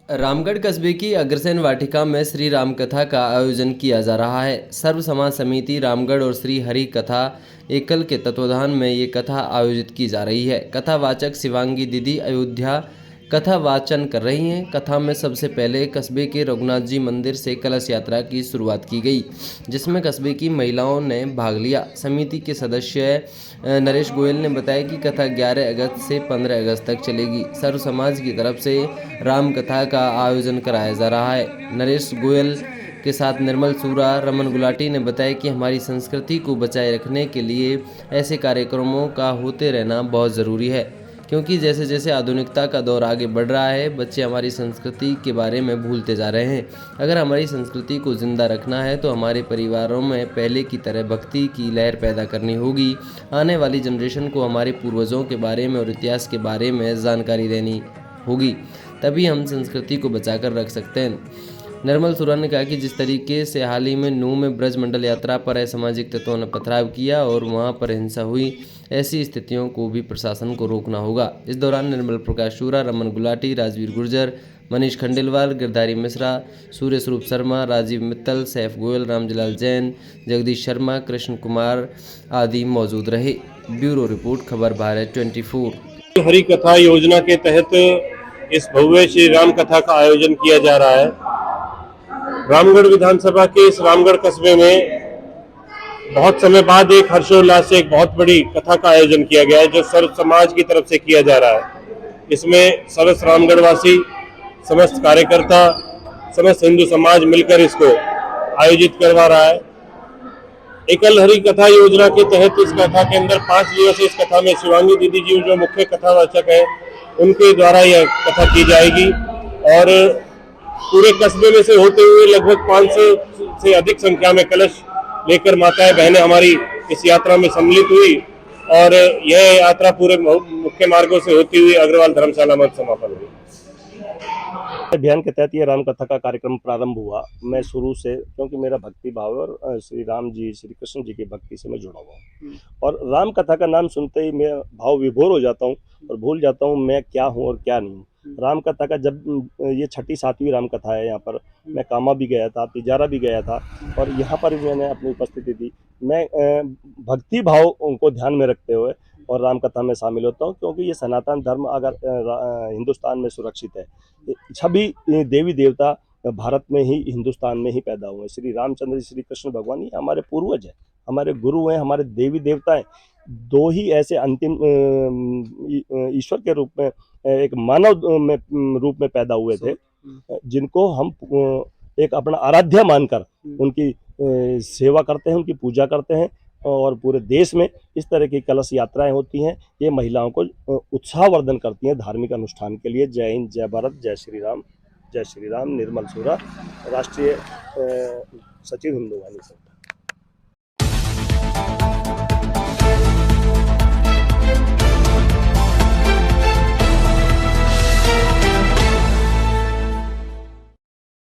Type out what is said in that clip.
रामगढ़ कस्बे की अग्रसेन वाटिका में श्री राम कथा का आयोजन किया जा रहा है। सर्व समाज समिति रामगढ़ और श्री हरि कथा एकल के तत्वाधान में ये कथा आयोजित की जा रही है। कथावाचक शिवांगी दीदी अयोध्या कथा वाचन कर रही हैं। कथा में सबसे पहले कस्बे के रघुनाथ जी मंदिर से कलश यात्रा की शुरुआत की गई, जिसमें कस्बे की महिलाओं ने भाग लिया। समिति के सदस्य नरेश गोयल ने बताया कि कथा 11 अगस्त से 15 अगस्त तक चलेगी। सर्व समाज की तरफ से राम कथा का आयोजन कराया जा रहा है। नरेश गोयल के साथ निर्मल सूरा, रमन गुलाटी ने बताया कि हमारी संस्कृति को बचाए रखने के लिए ऐसे कार्यक्रमों का होते रहना बहुत ज़रूरी है, क्योंकि जैसे जैसे आधुनिकता का दौर आगे बढ़ रहा है, बच्चे हमारी संस्कृति के बारे में भूलते जा रहे हैं। अगर हमारी संस्कृति को जिंदा रखना है तो हमारे परिवारों में पहले की तरह भक्ति की लहर पैदा करनी होगी। आने वाली जनरेशन को हमारे पूर्वजों के बारे में और इतिहास के बारे में जानकारी देनी होगी, तभी हम संस्कृति को बचाकर रख सकते हैं। निर्मल सुरा ने कहा कि जिस तरीके से हाल ही में नूह में ब्रज मंडल यात्रा पर असामाजिक तत्वों ने पथराव किया और वहां पर हिंसा हुई, ऐसी स्थितियों को भी प्रशासन को रोकना होगा। इस दौरान निर्मल प्रकाश शूरा, रमन गुलाटी, राजवीर गुर्जर, मनीष खंडेलवाल, गिरधारी मिश्रा, सूर्य स्वरूप शर्मा, राजीव मित्तल, सैफ गोयल, रामजलाल जैन, जगदीश शर्मा, कृष्ण कुमार आदि मौजूद रहे। ब्यूरो रिपोर्ट, खबर भारत 24। हरि कथा योजना के तहत इस भव्य श्री राम कथा का आयोजन किया जा रहा है। रामगढ़ विधानसभा के इस रामगढ़ कस्बे में बहुत समय बाद एक हर्षोल्लास से एक बहुत बड़ी कथा का आयोजन किया गया है, जो सर्व समाज की तरफ से किया जा रहा है। इसमें समस्त रामगढ़ वासी, समस्त कार्यकर्ता, समस्त हिंदू समाज मिलकर इसको आयोजित करवा रहा है। एकल हरि कथा योजना के तहत इस कथा के अंदर 5 दिवसीय इस कथा में शिवांगी दीदी जी जो मुख्य कथावाचक है, उनके द्वारा यह कथा की जाएगी और पूरे कस्बे में से होते हुए लगभग 500 से अधिक संख्या में कलश लेकर माताएं बहनें हमारी इस यात्रा में सम्मिलित हुई और यह यात्रा पूरे मुख्य मार्गों से होती हुई अग्रवाल धर्मशाला में समापन हुई। अभियान के तहत ये राम कथा का कार्यक्रम प्रारंभ हुआ। मैं शुरू से, क्योंकि मेरा भक्ति भाव और श्री राम जी, श्री कृष्ण जी की भक्ति से मैं जुड़ा हुआ हूँ और राम कथा का नाम सुनते ही मैं भाव विभोर हो जाता हूँ और भूल जाता हूँ मैं क्या हूँ और क्या नहीं हूँ। राम कथा का जब ये 6ठी 7वीं राम कथा है, यहाँ पर मैं कामा भी गया था, तिजारा भी गया था और यहाँ पर मैंने अपनी उपस्थिति दी। मैं भक्ति भाव को ध्यान में रखते हुए और राम कथा में शामिल होता हूँ, क्योंकि ये सनातन धर्म अगर हिंदुस्तान में सुरक्षित है। सभी देवी देवता भारत में ही, हिंदुस्तान में ही पैदा हुए। श्री रामचंद्र, श्री कृष्ण भगवान ये हमारे पूर्वज हैं, हमारे गुरु हैं, हमारे देवी देवता हैं। 2 ही ऐसे अंतिम ईश्वर के रूप में, एक मानव में रूप में पैदा हुए थे, जिनको हम एक अपना आराध्य मानकर उनकी सेवा करते हैं, उनकी पूजा करते हैं और पूरे देश में इस तरह की कलश यात्राएं होती हैं। ये महिलाओं को उत्साहवर्धन करती हैं धार्मिक अनुष्ठान के लिए। जय हिंद, जय भारत, जय श्री राम, जय श्री राम। निर्मल सूरा, राष्ट्रीय सचिव हिंदू वाहिनी।